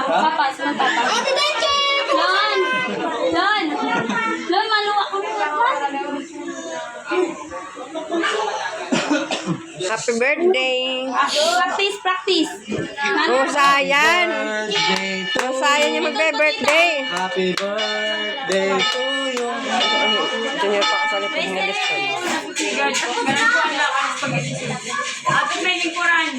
Papas, papas. Lon! Lon! Lon, maluwa ko. Happy birthday. Practice, practice. Rosayan. Rosayan yung magbe-birthday. Happy birthday to you. Junior pa kasali pag nilistan. Ate may lingkuran.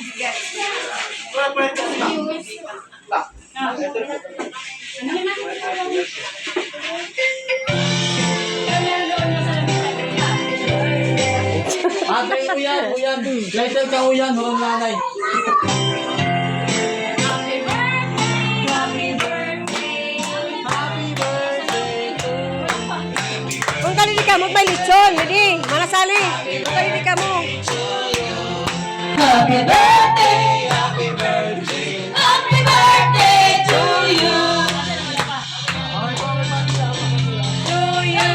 Ate, uyan, uyan. Lighter ka uyan, huwag nanay. Happy birthday, happy birthday, happy birthday to you. Kung kalili ka mo, may lechon. Hindi, manasali. Kung kalili ka mo. Happy birthday, happy birthday. Happy birthday to you. To you.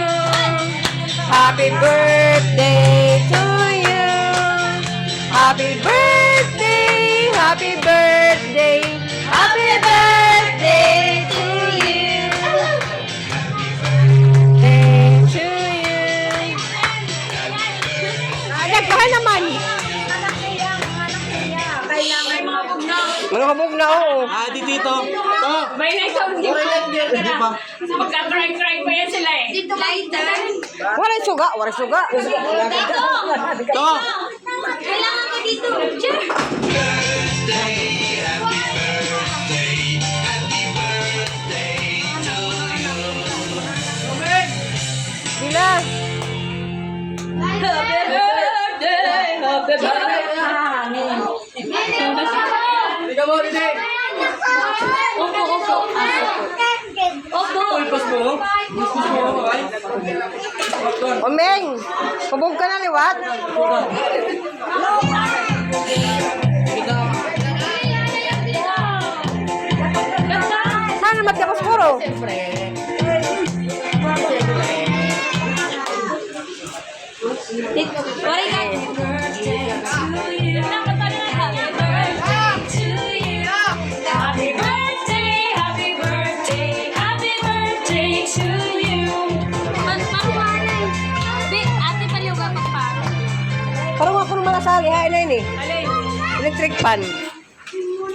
Happy birthday to you. Happy birthday. Happy birthday. Happy birthday to you. Birthday to you. Nagkahan naman. Mga kabog na, oo. Ah, di tito. To. May na ikaw, hindi pa. Hindi pa. Magka-cry-cry pa yan sila eh. Dito, lighter. Wala suga, wala suga. Dito. To. Kailangan ko dito. Sure. Bila. Happy birthday. Happy birthday. Ikaw mo, Rene. Opo, opo. Opo. Pulpos mo. Pulpos mo. Okay? Omeng, kabog ka na liwat. Sana magkapos puro. Wari ka. Happy birthday, happy birthday, happy birthday to you. Pagpaparin. Ate Palyoga, pagpaparin. Parang ako nung malasali, ha, ina ini. Alay. Electric pan.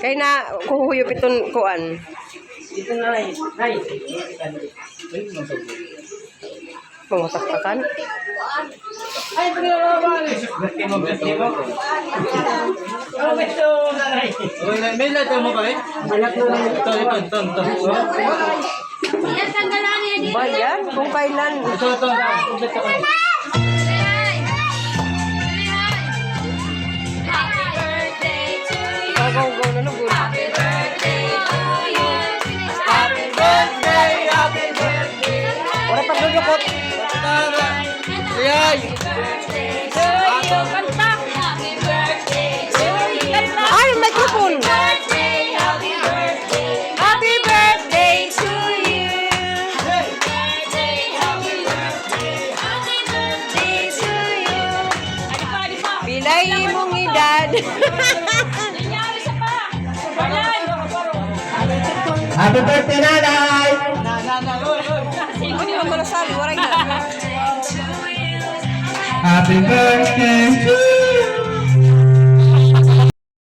Kaya na, kuhuyop itong kuan. Pangutak-takan. Ay, pinalaman. Birthday mo, birthday mo. Ano ba ito, nanay? May lighter mo ba eh? Ito, ito. Yan, tanggalan niya dito. Ba yan? Kung kailan. Ito. Kompleto ko. Happy birthday to you. Gagaw-gaw na lugod. Happy birthday to you. Happy birthday, happy birthday. Wala pag nagukot. Ayay! Birthday to you. Kanta. Happy birthday to you. Ay, microphone. Birthday, happy birthday. Happy birthday to you. Birthday, happy birthday. Happy birthday to you. Adi pa. Pilay mong edad. Nangyari siya pa. Walan. Happy birthday, nanay! Ano yung malasali? Waray na. Happy birthday to